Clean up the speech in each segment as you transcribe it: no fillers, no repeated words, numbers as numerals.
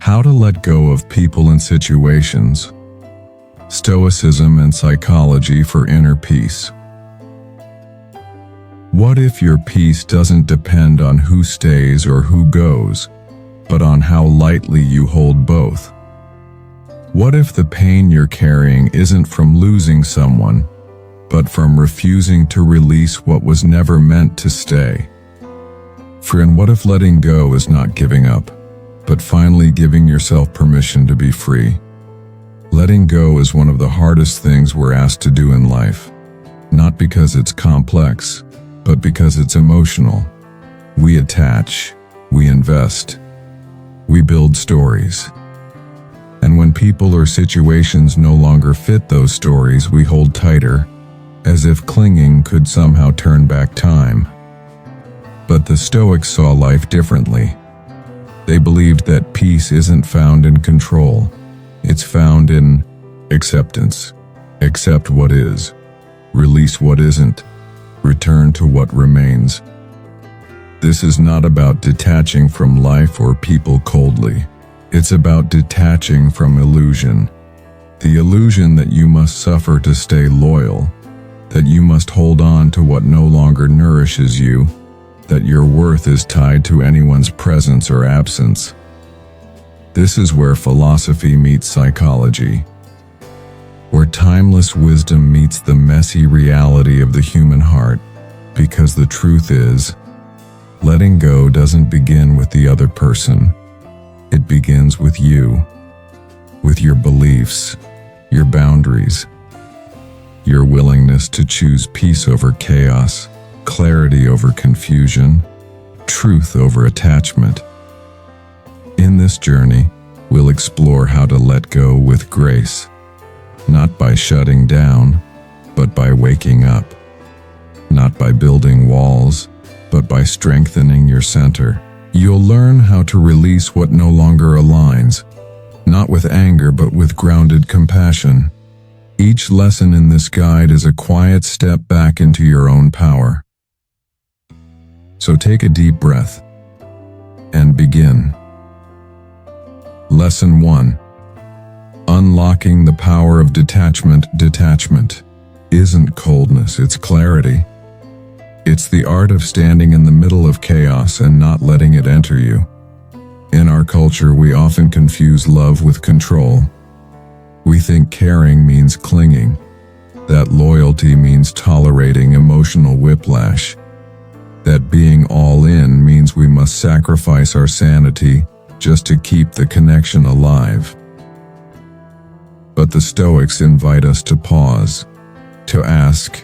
How to let go of people and situations. Stoicism and psychology for inner peace. What if your peace doesn't depend on who stays or who goes, but on how lightly you hold both? What if the pain you're carrying isn't from losing someone, but from refusing to release what was never meant to stay? Friend, what if letting go is not giving up, but finally giving yourself permission to be free? Letting go is one of the hardest things we're asked to do in life, not because it's complex, but because it's emotional. We attach, we invest, we build stories. And when people or situations no longer fit those stories, we hold tighter, as if clinging could somehow turn back time. But the Stoics saw life differently. They believed that peace isn't found in control. It's found in acceptance. Accept what is. Release what isn't. Return to what remains. This is not about detaching from life or people coldly. It's about detaching from illusion. The illusion that you must suffer to stay loyal, that you must hold on to what no longer nourishes you, that your worth is tied to anyone's presence or absence. This is where philosophy meets psychology, where timeless wisdom meets the messy reality of the human heart, because the truth is, letting go doesn't begin with the other person. It begins with you, with your beliefs, your boundaries, your willingness to choose peace over chaos, clarity over confusion, truth over attachment. In this journey, we'll explore how to let go with grace, not by shutting down, but by waking up, not by building walls, but by strengthening your center. You'll learn how to release what no longer aligns, not with anger, but with grounded compassion. Each lesson in this guide is a quiet step back into your own power. So take a deep breath and begin. Lesson 1. Unlocking the power of detachment. Detachment isn't coldness, it's clarity. It's the art of standing in the middle of chaos and not letting it enter you. In our culture, we often confuse love with control. We think caring means clinging, that loyalty means tolerating emotional whiplash, that being all in means we must sacrifice our sanity just to keep the connection alive. But the Stoics invite us to pause, to ask,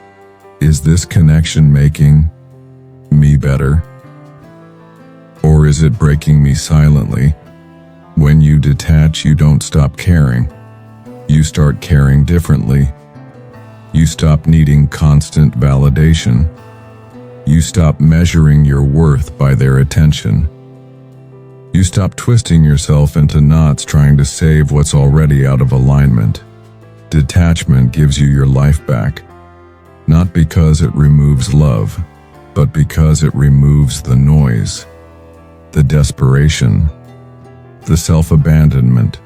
is this connection making me better? Or is it breaking me silently? When you detach, you don't stop caring. You start caring differently. You stop needing constant validation. You stop measuring your worth by their attention. You stop twisting yourself into knots trying to save what's already out of alignment. Detachment gives you your life back, not because it removes love, but because it removes the noise, the desperation, the self-abandonment.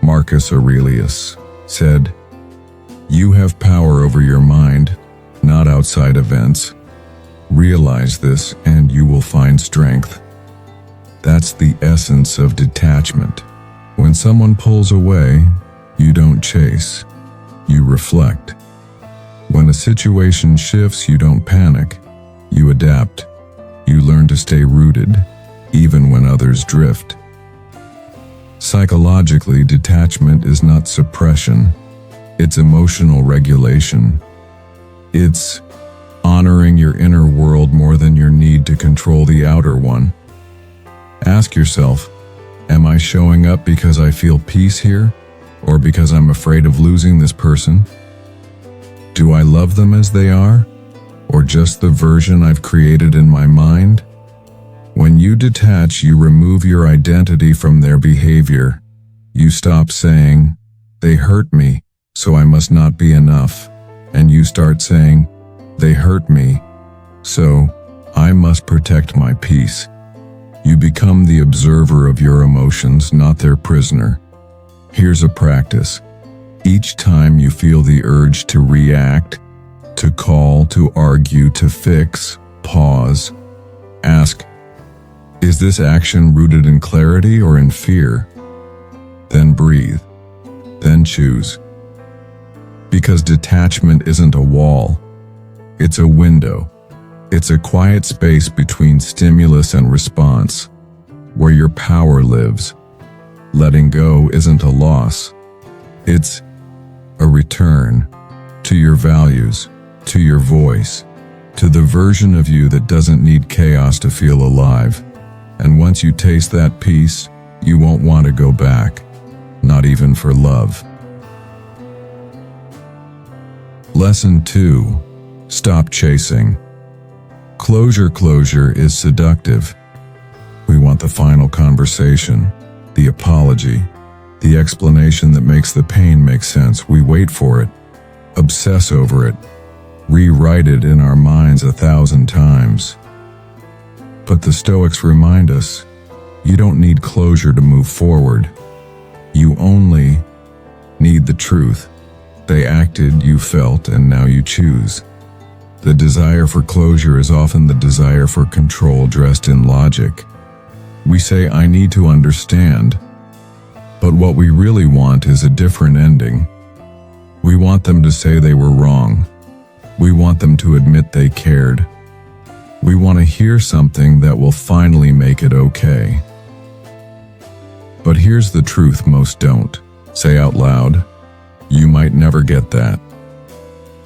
Marcus Aurelius said, "You have power over your mind, not outside events. Realize this and you will find strength." That's the essence of detachment. When someone pulls away, you don't chase, you reflect. When a situation shifts, you don't panic, you adapt. You learn to stay rooted, even when others drift. Psychologically, detachment is not suppression, it's emotional regulation. It's honoring your inner world more than your need to control the outer one. Ask yourself, am I showing up because I feel peace here, or because I'm afraid of losing this person? Do I love them as they are, or just the version I've created in my mind? When you detach, you remove your identity from their behavior. You stop saying, "They hurt me, so I must not be enough," and you start saying, "They hurt me, so I must protect my peace." You become the observer of your emotions, not their prisoner. Here's a practice. Each time you feel the urge to react, to call, to argue, to fix, pause. Ask, is this action rooted in clarity or in fear? Then breathe. Then choose. Because detachment isn't a wall. It's a window. It's a quiet space between stimulus and response, where your power lives. Letting go isn't a loss. It's a return to your values, to your voice, to the version of you that doesn't need chaos to feel alive. And once you taste that peace, you won't want to go back, not even for love. Lesson 2. Stop chasing. Closure is seductive. We want the final conversation, the apology, the explanation that makes the pain make sense. We wait for it, obsess over it, rewrite it in our minds 1,000 times. But the Stoics remind us, you don't need closure to move forward. You only need the truth. They acted, you felt, and now you choose. The desire for closure is often the desire for control dressed in logic. We say, I need to understand, but what we really want is a different ending. We want them to say they were wrong. We want them to admit they cared. We want to hear something that will finally make it okay. But here's the truth most don't say out loud. You might never get that.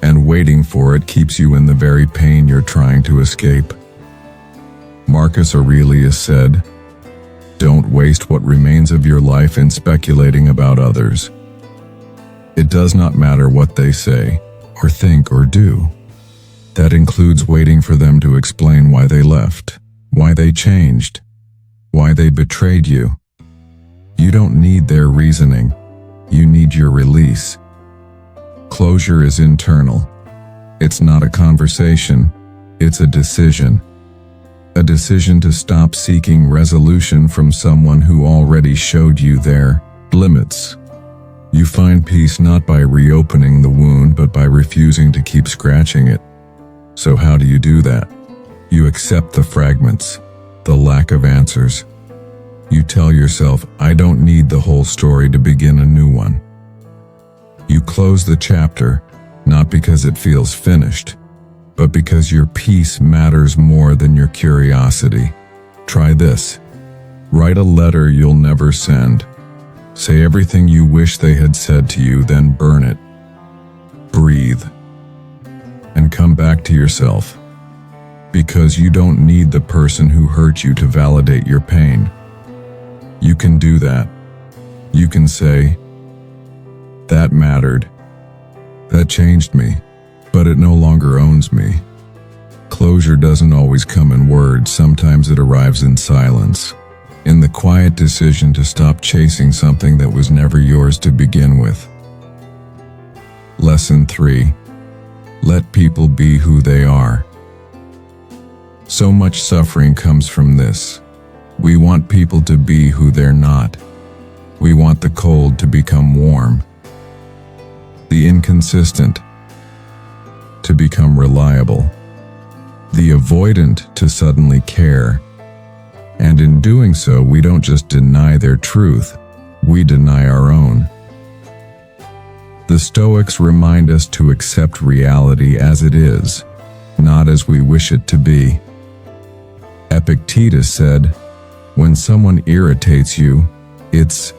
And waiting for it keeps you in the very pain you're trying to escape. Marcus Aurelius said, don't waste what remains of your life in speculating about others. It does not matter what they say, or think, or do. That includes waiting for them to explain why they left, why they changed, why they betrayed you. You don't need their reasoning. You need your release. Closure is internal. It's not a conversation. It's a decision. A decision to stop seeking resolution from someone who already showed you their limits. You find peace not by reopening the wound, but by refusing to keep scratching it. So how do you do that? You accept the fragments, the lack of answers. You tell yourself, I don't need the whole story to begin a new one. You close the chapter, not because it feels finished, but because your peace matters more than your curiosity. Try this. Write a letter you'll never send. Say everything you wish they had said to you, then burn it. Breathe. And come back to yourself. Because you don't need the person who hurt you to validate your pain. You can do that. You can say, that mattered. That changed me, but it no longer owns me. Closure doesn't always come in words. Sometimes it arrives in silence. In the quiet decision to stop chasing something that was never yours to begin with. Lesson 3. Let people be who they are. So much suffering comes from this. We want people to be who they're not. We want the cold to become warm. The inconsistent to become reliable. The avoidant to suddenly care. And in doing so, we don't just deny their truth, we deny our own. The Stoics remind us to accept reality as it is, not as we wish it to be. Epictetus said, when someone irritates you, it's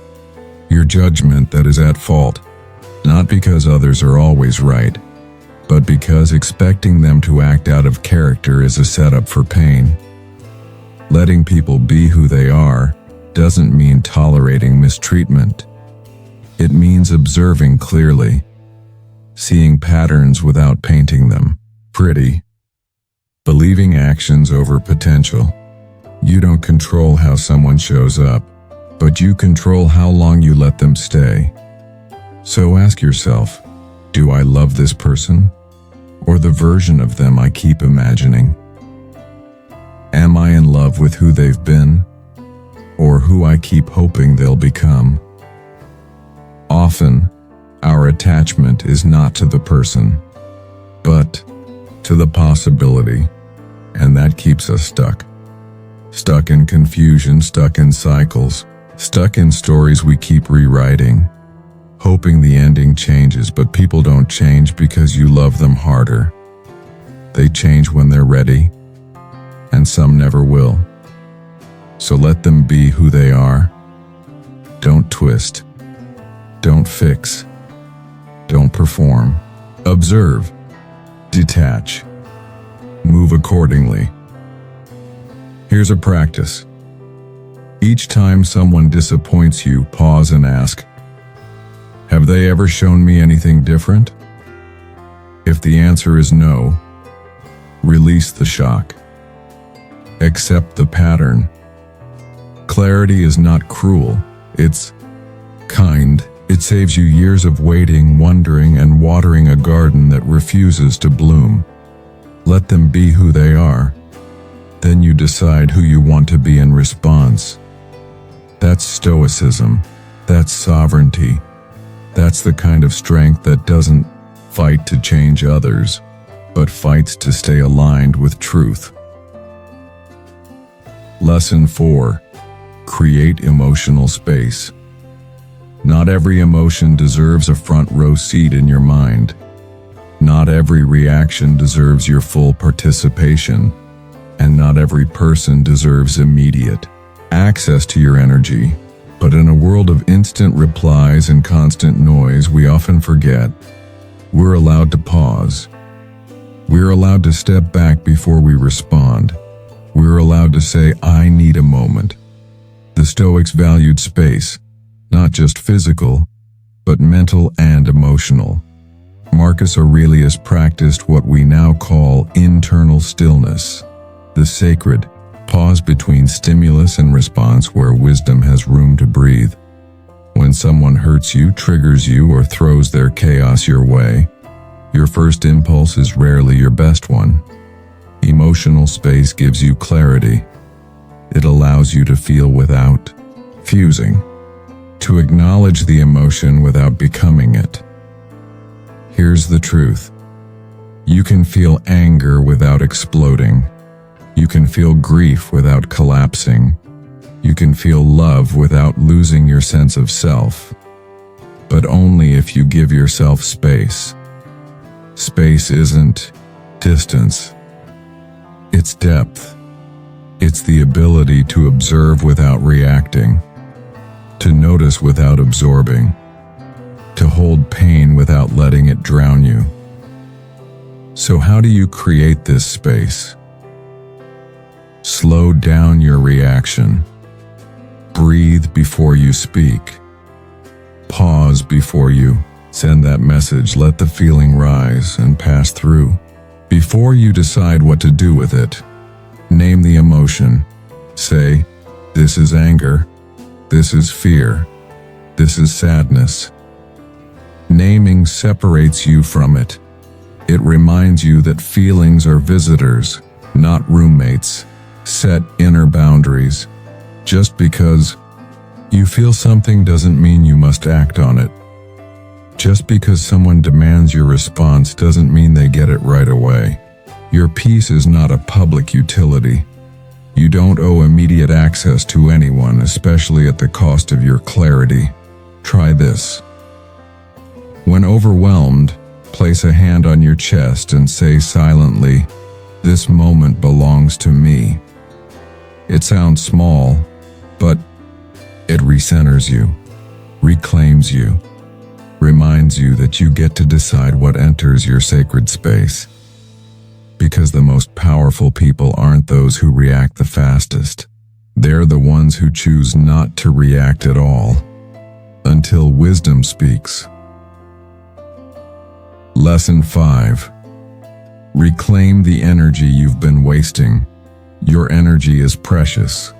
your judgment that is at fault, not because others are always right, but because expecting them to act out of character is a setup for pain. Letting people be who they are doesn't mean tolerating mistreatment. It means observing clearly, seeing patterns without painting them pretty, believing actions over potential. You don't control how someone shows up, but you control how long you let them stay. So ask yourself, do I love this person? Or the version of them I keep imagining? Am I in love with who they've been? or who I keep hoping they'll become. Often, our attachment is not to the person, but to the possibility, and that keeps us stuck. Stuck in confusion, stuck in cycles, stuck in stories we keep rewriting, hoping the ending changes, but people don't change because you love them harder. They change when they're ready, and some never will. So let them be who they are. Don't twist. Don't fix. Don't perform. Observe. Detach. Move accordingly. Here's a practice. Each time someone disappoints you, pause and ask, have they ever shown me anything different? If the answer is no, release the shock. Accept the pattern. Clarity is not cruel, it's kind. It saves you years of waiting, wondering, and watering a garden that refuses to bloom. Let them be who they are. Then you decide who you want to be in response. That's Stoicism. That's sovereignty. That's the kind of strength that doesn't fight to change others, but fights to stay aligned with truth. Lesson 4. Create emotional space. Not every emotion deserves a front row seat in your mind. Not every reaction deserves your full participation, and not every person deserves immediate access to your energy. But in a world of instant replies and constant noise, we often forget we're allowed to pause. We're allowed to step back before we respond. We're allowed to say, I need a moment. The Stoics valued space, not just physical, but mental and emotional. Marcus Aurelius practiced what we now call internal stillness, the sacred pause between stimulus and response where wisdom has room to breathe. When someone hurts you, triggers you, or throws their chaos your way, your first impulse is rarely your best one. Emotional space gives you clarity. It allows you to feel without fusing, to acknowledge the emotion without becoming it. Here's the truth. You can feel anger without exploding. You can feel grief without collapsing. You can feel love without losing your sense of self. But only if you give yourself space. Space isn't distance. It's depth. It's the ability to observe without reacting, to notice without absorbing, to hold pain without letting it drown you. So how do you create this space? Slow down your reaction. Breathe before you speak. Pause before you send that message. Let the feeling rise and pass through. Before you decide what to do with it, name the emotion. Say, this is anger. This is fear. This is sadness. Naming separates you from it. It reminds you that feelings are visitors, not roommates. Set inner boundaries. Just because you feel something doesn't mean you must act on it. Just because someone demands your response doesn't mean they get it right away. Your peace is not a public utility. You don't owe immediate access to anyone, especially at the cost of your clarity. Try this. When overwhelmed, place a hand on your chest and say silently, this moment belongs to me. It sounds small, but it recenters you, reclaims you, reminds you that you get to decide what enters your sacred space. Because the most powerful people aren't those who react the fastest. They're the ones who choose not to react at all, until wisdom speaks. Lesson 5. Reclaim the energy you've been wasting. Your energy is precious,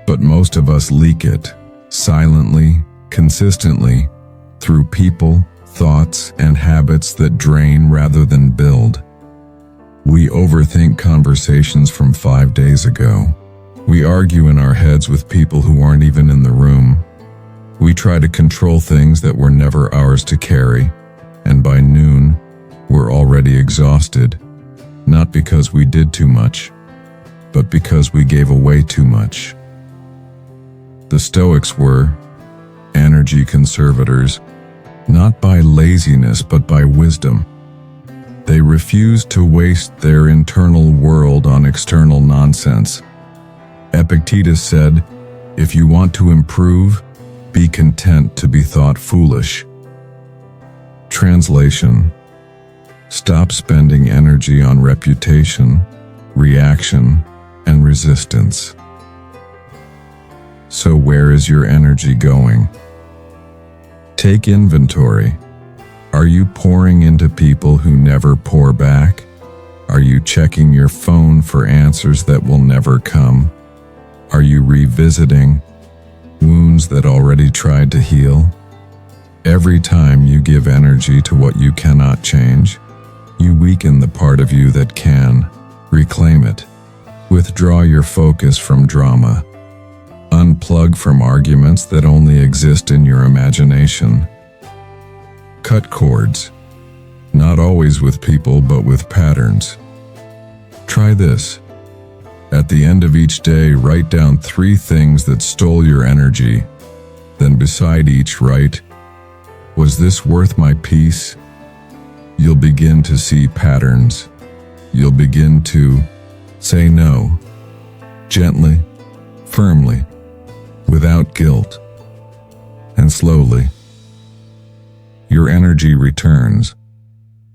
but most of us leak it, silently, consistently, through people, thoughts, and habits that drain rather than build. We overthink conversations from 5 days ago. We argue in our heads with people who aren't even in the room. We try to control things that were never ours to carry, and by noon, we're already exhausted, not because we did too much, but because we gave away too much. The Stoics were energy conservators, not by laziness but by wisdom. They refused to waste their internal world on external nonsense. Epictetus said, "If you want to improve, be content to be thought foolish." Translation: stop spending energy on reputation, reaction, and resistance. So where is your energy going? Take inventory. Are you pouring into people who never pour back? Are you checking your phone for answers that will never come? Are you revisiting wounds that already tried to heal? Every time you give energy to what you cannot change, you weaken the part of you that can. Reclaim it. Withdraw your focus from drama. Unplug from arguments that only exist in your imagination. Cut cords. Not always with people, but with patterns. Try this. At the end of each day, write down 3 things that stole your energy. Then beside each write, "Was this worth my peace?" You'll begin to see patterns. You'll begin to say no, gently, firmly, without guilt, and slowly. Your energy returns.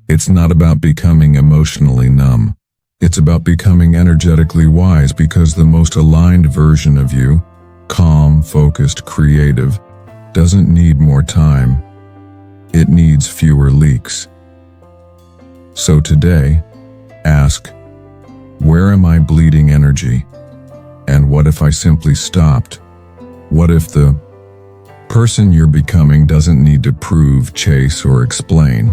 It's not about becoming emotionally numb. It's about becoming energetically wise, because the most aligned version of you, calm, focused, creative, doesn't need more time. It needs fewer leaks. So today, ask, where am I bleeding energy? And what if I simply stopped? What if the person you're becoming doesn't need to prove, chase, or explain?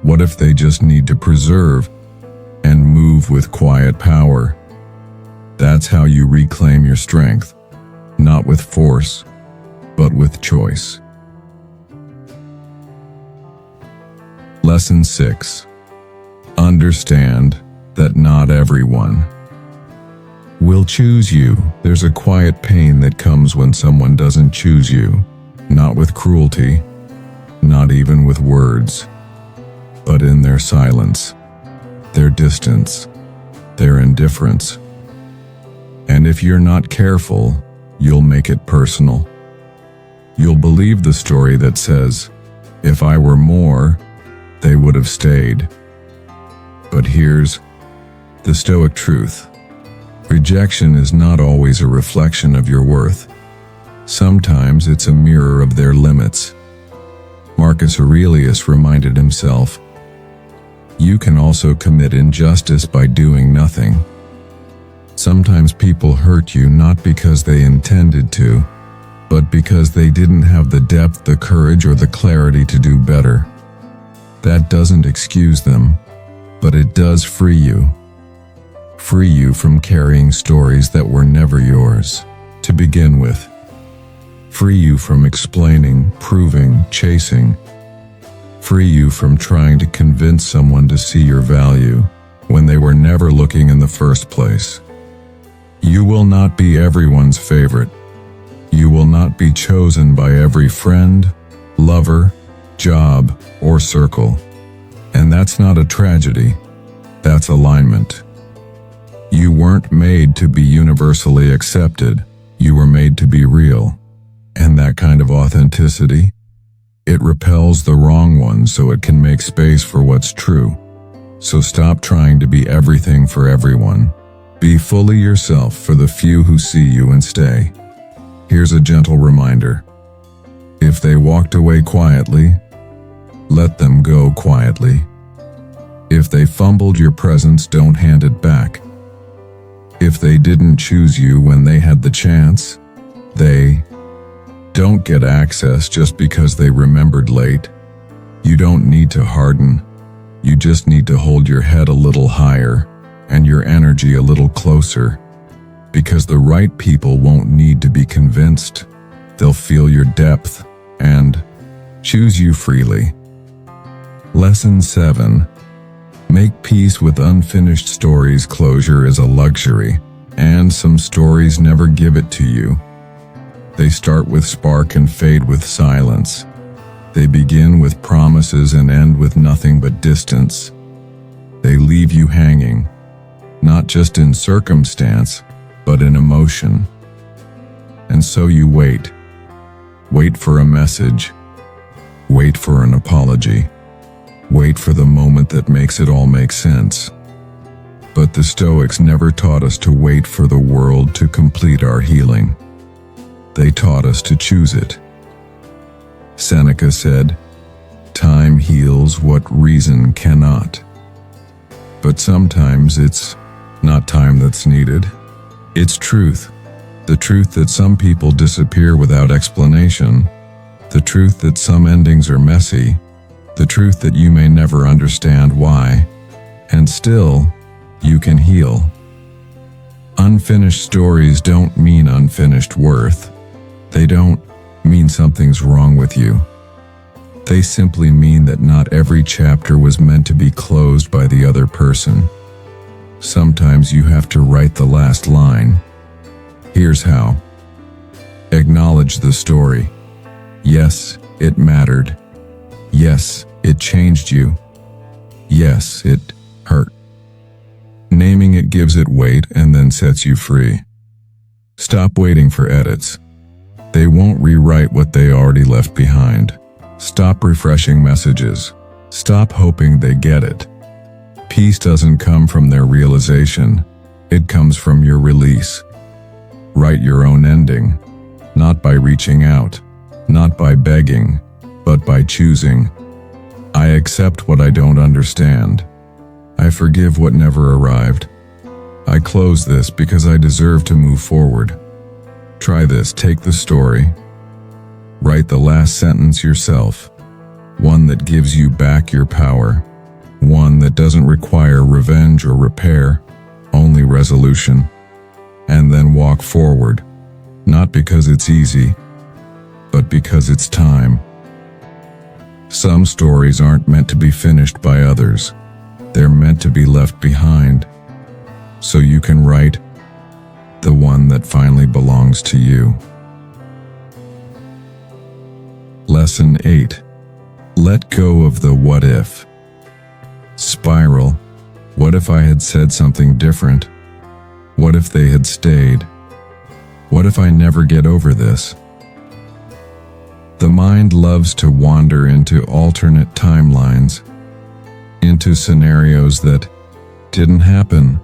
What if they just need to preserve and move with quiet power? That's how you reclaim your strength, not with force, but with choice. Lesson 6. Understand that not everyone will choose you. There's a quiet pain that comes when someone doesn't choose you, not with cruelty, not even with words, but in their silence, their distance, their indifference. And if you're not careful, you'll make it personal. You'll believe the story that says, "If I were more, they would have stayed." But here's the Stoic truth. Rejection is not always a reflection of your worth. Sometimes it's a mirror of their limits. Marcus Aurelius reminded himself, "You can also commit injustice by doing nothing." Sometimes people hurt you not because they intended to, but because they didn't have the depth, the courage, or the clarity to do better. That doesn't excuse them, but it does free you. Free you from carrying stories that were never yours to begin with. Free you from explaining, proving, chasing. Free you from trying to convince someone to see your value when they were never looking in the first place. You will not be everyone's favorite. You will not be chosen by every friend, lover, job, or circle. And that's not a tragedy. That's alignment. You weren't made to be universally accepted. You were made to be real. And that kind of authenticity, it repels the wrong ones so it can make space for what's true. So stop trying to be everything for everyone. Be fully yourself for the few who see you and stay. Here's a gentle reminder. If they walked away quietly, let them go quietly. If they fumbled your presence, don't hand it back. If they didn't choose you when they had the chance, they don't get access just because they remembered late. You don't need to harden. You just need to hold your head a little higher and your energy a little closer. because the right people won't need to be convinced. They'll feel your depth and choose you freely. Lesson 7. Make peace with unfinished stories. Closure is a luxury, and some stories never give it to you. They start with spark and fade with silence. They begin with promises and end with nothing but distance. They leave you hanging, not just in circumstance, but in emotion. And so you wait. Wait for a message. Wait for an apology. Wait for the moment that makes it all make sense. But the Stoics never taught us to wait for the world to complete our healing. They taught us to choose it. Seneca said, "Time heals what reason cannot." But sometimes it's not time that's needed. It's truth. The truth that some people disappear without explanation. The truth that some endings are messy. The truth that you may never understand why. And still, you can heal. Unfinished stories don't mean unfinished worth. They don't mean something's wrong with you. They simply mean that not every chapter was meant to be closed by the other person. Sometimes you have to write the last line. Here's how. Acknowledge the story. Yes, it mattered. Yes, it changed you. Yes, it hurt. Naming it gives it weight and then sets you free. Stop waiting for edits. They won't rewrite what they already left behind. Stop refreshing messages. Stop hoping they get it. Peace doesn't come from their realization. It comes from your release. Write your own ending, not by reaching out, not by begging, but by choosing. I accept what I don't understand. I forgive what never arrived. I close this because I deserve to move forward. Try this. Take the story. Write the last sentence yourself. One that gives you back your power. One that doesn't require revenge or repair, only resolution. And then walk forward. Not because it's easy, but because it's time. Some stories aren't meant to be finished by others. They're meant to be left behind, so you can write the one that finally belongs to you. Lesson 8. Let go of the what if. Spiral. What if I had said something different? What if they had stayed? What if I never get over this? The mind loves to wander into alternate timelines, into scenarios that didn't happen,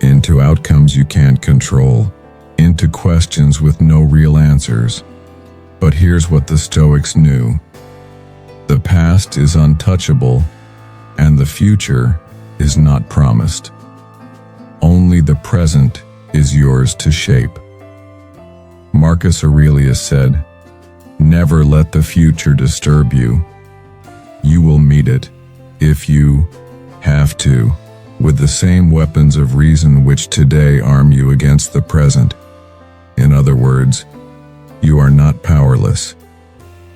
into outcomes you can't control, into questions with no real answers. But here's what the Stoics knew. The past is untouchable, and the future is not promised. Only the present is yours to shape. Marcus Aurelius said, "Never let the future disturb you. You will meet it, if you have to, with the same weapons of reason which today arm you against the present." In other words, you are not powerless,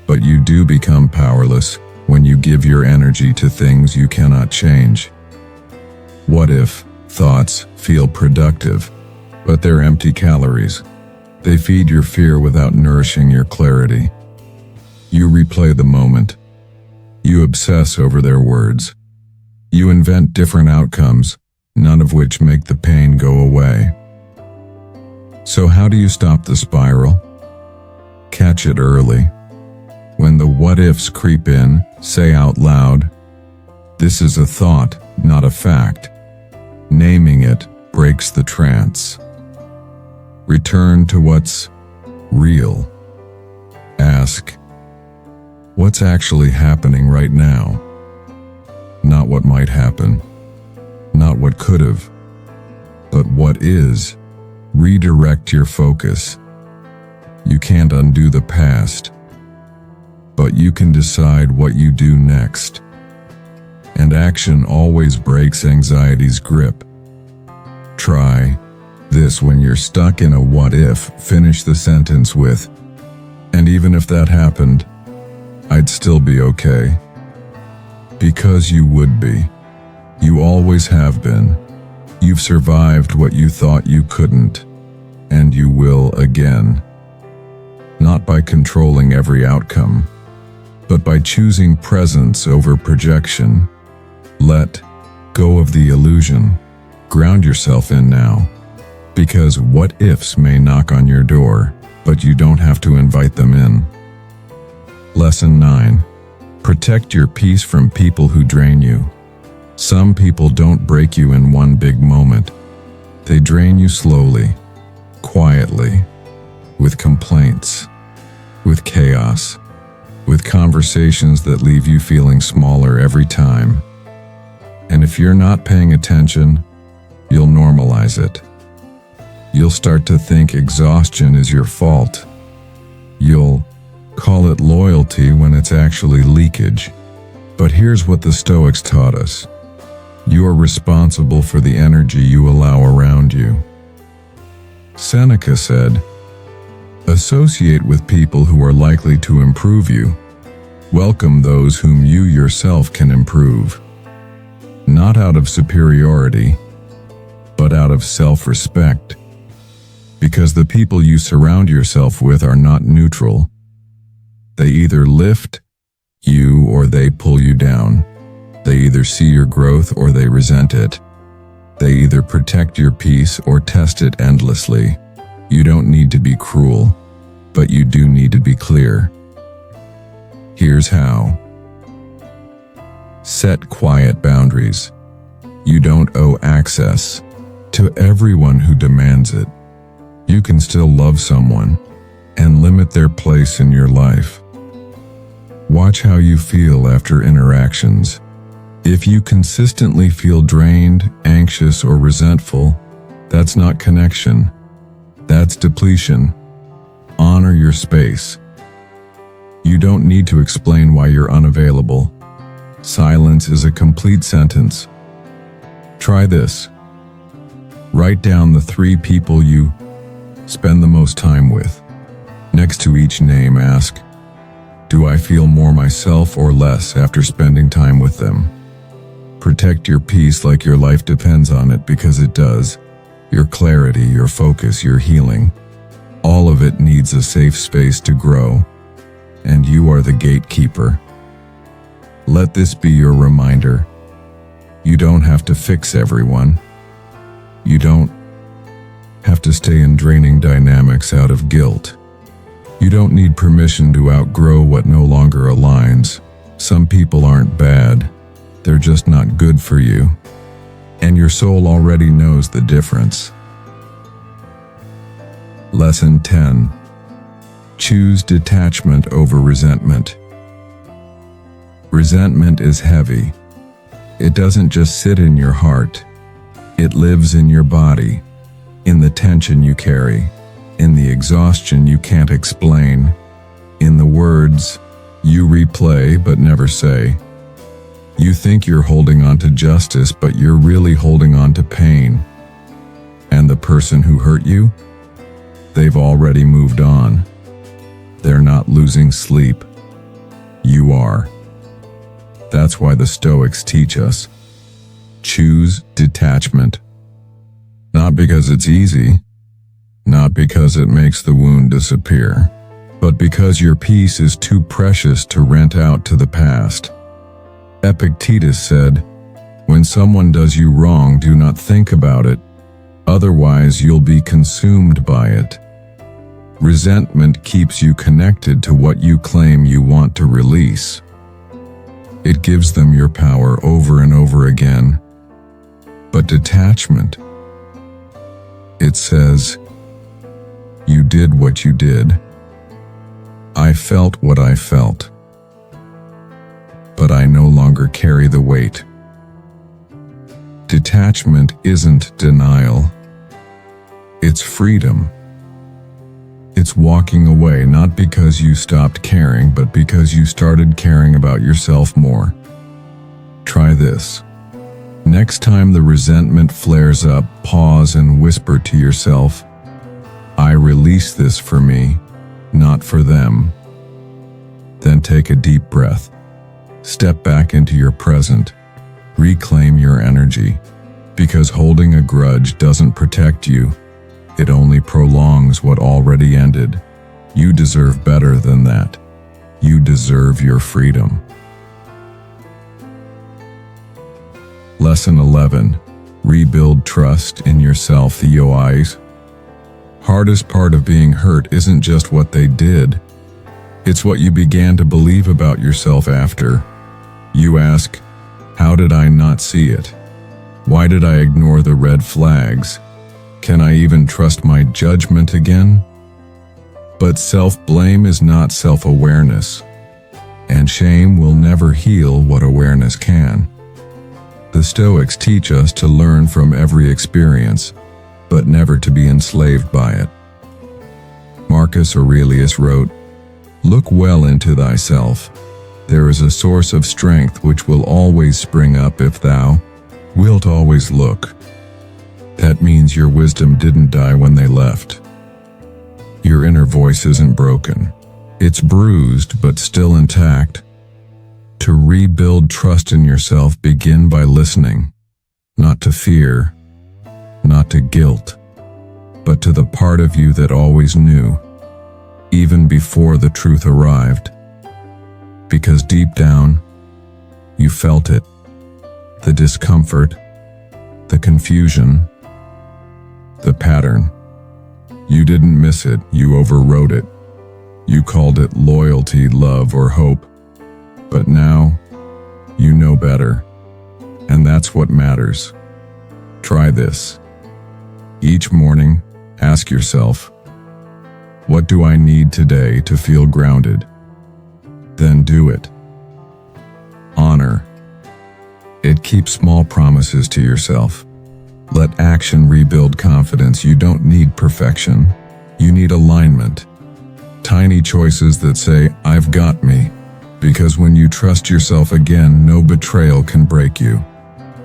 but you do become powerless when you give your energy to things you cannot change. What if thoughts feel productive, but they're empty calories? They feed your fear without nourishing your clarity. You replay the moment. You obsess over their words. You invent different outcomes, none of which make the pain go away. So how do you stop the spiral? Catch it early. When the what-ifs creep in, say out loud, "This is a thought, not a fact." Naming it breaks the trance. Return to what's real. Ask, what's actually happening right now? Not what might happen, not what could have, but what is. Redirect your focus. You can't undo the past, but you can decide what you do next. And action always breaks anxiety's grip. Try This when you're stuck in a what if, finish the sentence with, and even if that happened, I'd still be okay. Because you would be. You always have been. You've survived what you thought you couldn't, and you will again. Not by controlling every outcome, but by choosing presence over projection. Let go of the illusion. Ground yourself in now. Because what ifs may knock on your door, but you don't have to invite them in. Lesson 9. Protect your peace from people who drain you. Some people don't break you in one big moment. They drain you slowly, quietly, with complaints, with chaos, with conversations that leave you feeling smaller every time. And if you're not paying attention, you'll normalize it. You'll start to think exhaustion is your fault. You'll call it loyalty when it's actually leakage. But here's what the Stoics taught us. You are responsible for the energy you allow around you. Seneca said, associate with people who are likely to improve you. Welcome those whom you yourself can improve. Not out of superiority, but out of self-respect. Because the people you surround yourself with are not neutral. They either lift you or they pull you down. They either see your growth or they resent it. They either protect your peace or test it endlessly. You don't need to be cruel, but you do need to be clear. Here's how. Set quiet boundaries. You don't owe access to everyone who demands it. You can still love someone and limit their place in your life. Watch how you feel after interactions. If you consistently feel drained, anxious, or resentful, that's not connection. That's depletion. Honor your space. You don't need to explain why you're unavailable. Silence is a complete sentence. Try this. Write down the 3 people you spend the most time with. Next to each name, ask, do I feel more myself or less after spending time with them? Protect your peace like your life depends on it, because it does. Your clarity, your focus, your healing. All of it needs a safe space to grow, and you are the gatekeeper. Let this be your reminder. You don't have to fix everyone. You don't have to stay in draining dynamics out of guilt. You don't need permission to outgrow what no longer aligns. Some people aren't bad. They're just not good for you. And your soul already knows the difference. Lesson 10. Choose detachment over resentment. Resentment is heavy. It doesn't just sit in your heart. It lives in your body, in the tension you carry, in the exhaustion you can't explain, in the words you replay but never say. You think you're holding on to justice, but you're really holding on to pain. And the person who hurt you? They've already moved on. They're not losing sleep. You are. That's why the Stoics teach us. Choose detachment. Not because it's easy, not because it makes the wound disappear, but because your peace is too precious to rent out to the past. Epictetus said, when someone does you wrong, do not think about it, otherwise you'll be consumed by it. Resentment keeps you connected to what you claim you want to release. It gives them your power over and over again. But detachment, it says, you did what you did. I felt what I felt. But I no longer carry the weight. Detachment isn't denial. It's freedom. It's walking away, not because you stopped caring, but because you started caring about yourself more. Try this. Next time the resentment flares up, pause and whisper to yourself, I release this for me, not for them. Then take a deep breath. Step back into your present. Reclaim your energy. Because holding a grudge doesn't protect you. It only prolongs what already ended. You deserve better than that. You deserve your freedom. Lesson 11. Rebuild trust in yourself. The hardest part of being hurt isn't just what they did. It's what you began to believe about yourself after. You ask, how did I not see it? Why did I ignore the red flags? Can I even trust my judgment again? But self-blame is not self-awareness, and shame will never heal what awareness can. The Stoics teach us to learn from every experience, but never to be enslaved by it. Marcus Aurelius wrote, Look well into thyself. There is a source of strength which will always spring up if thou wilt always look. That means your wisdom didn't die when they left. Your inner voice isn't broken. It's bruised but still intact. To rebuild trust in yourself, begin by listening, not to fear, not to guilt, but to the part of you that always knew, even before the truth arrived. Because deep down, you felt it, the discomfort, the confusion, the pattern. You didn't miss it, you overrode it. You called it loyalty, love, or hope. But now, you know better, and that's what matters. Try this. Each morning, ask yourself, what do I need today to feel grounded? Then do it. Honor. It keeps small promises to yourself. Let action rebuild confidence. You don't need perfection. You need alignment. Tiny choices that say, I've got me. Because when you trust yourself again, no betrayal can break you.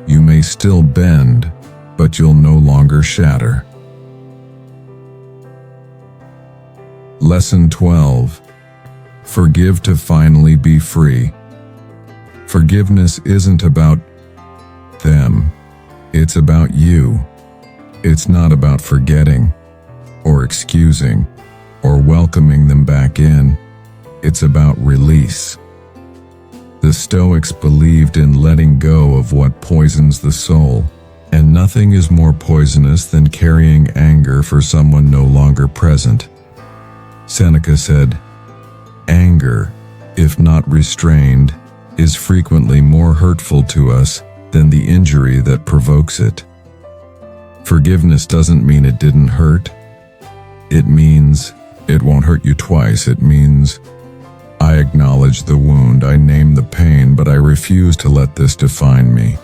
You may still bend, but you'll no longer shatter. Lesson 12. Forgive to finally be free. Forgiveness isn't about them. It's about you. It's not about forgetting, or excusing, or welcoming them back in. It's about release. The Stoics believed in letting go of what poisons the soul, and nothing is more poisonous than carrying anger for someone no longer present. Seneca said, Anger, if not restrained, is frequently more hurtful to us than the injury that provokes it. Forgiveness doesn't mean it didn't hurt. It means it won't hurt you twice. It means I acknowledge the wound, I name the pain, but I refuse to let this define me.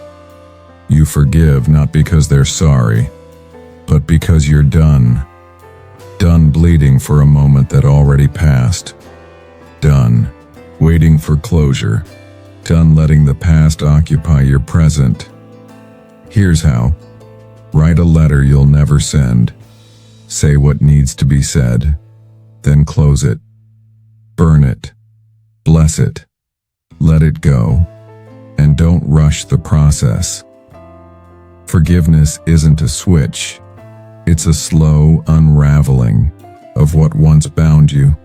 You forgive not because they're sorry, but because you're done. Done bleeding for a moment that already passed. Done waiting for closure. Done letting the past occupy your present. Here's how. Write a letter you'll never send. Say what needs to be said. Then close it. Burn it. Bless it. Let it go. And don't rush the process. Forgiveness isn't a switch. It's a slow unraveling of what once bound you.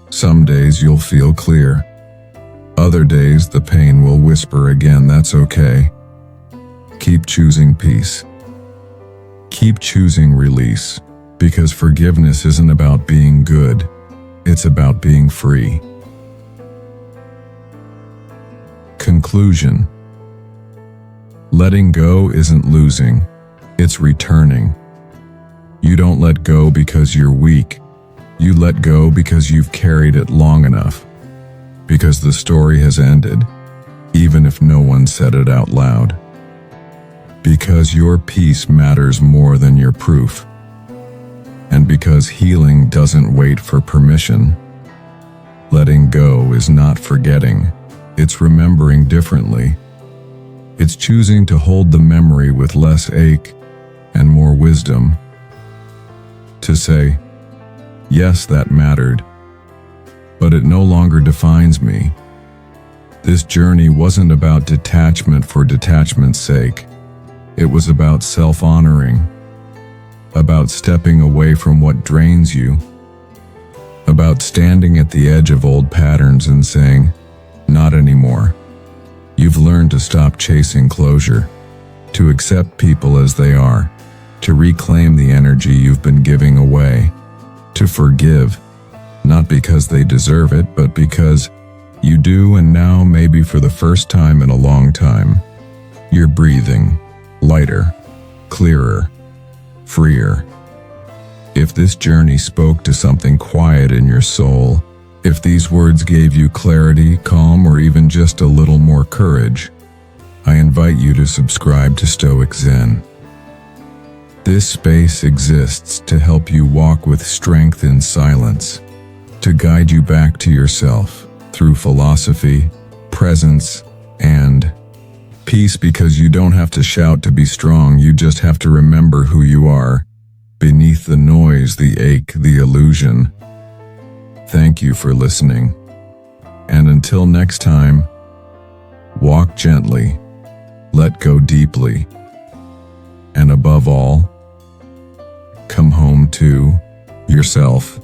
Some days you'll feel clear. Other days the pain will whisper again. That's okay. Keep choosing peace. Keep choosing release, because forgiveness isn't about being good. It's about being free. Conclusion. Letting go isn't losing, it's returning. You don't let go because you're weak. You let go because you've carried it long enough. Because the story has ended, even if no one said it out loud. Because your peace matters more than your proof. And because healing doesn't wait for permission. Letting go is not forgetting, it's remembering differently. It's choosing to hold the memory with less ache and more wisdom. To say, yes, that mattered, but it no longer defines me. This journey wasn't about detachment for detachment's sake. It was about self-honoring, about stepping away from what drains you, about standing at the edge of old patterns and saying, not anymore. You've learned to stop chasing closure, to accept people as they are, to reclaim the energy you've been giving away, to forgive, not because they deserve it, but because you do, and now, maybe for the first time in a long time, you're breathing lighter, clearer, freer. If this journey spoke to something quiet in your soul, if these words gave you clarity, calm, or even just a little more courage, I invite you to subscribe to Stoic Zen. This space exists to help you walk with strength in silence, to guide you back to yourself through philosophy, presence, and peace, because you don't have to shout to be strong, you just have to remember who you are, beneath the noise, the ache, the illusion. Thank you for listening, and until next time, walk gently, let go deeply, and above all, come home to yourself.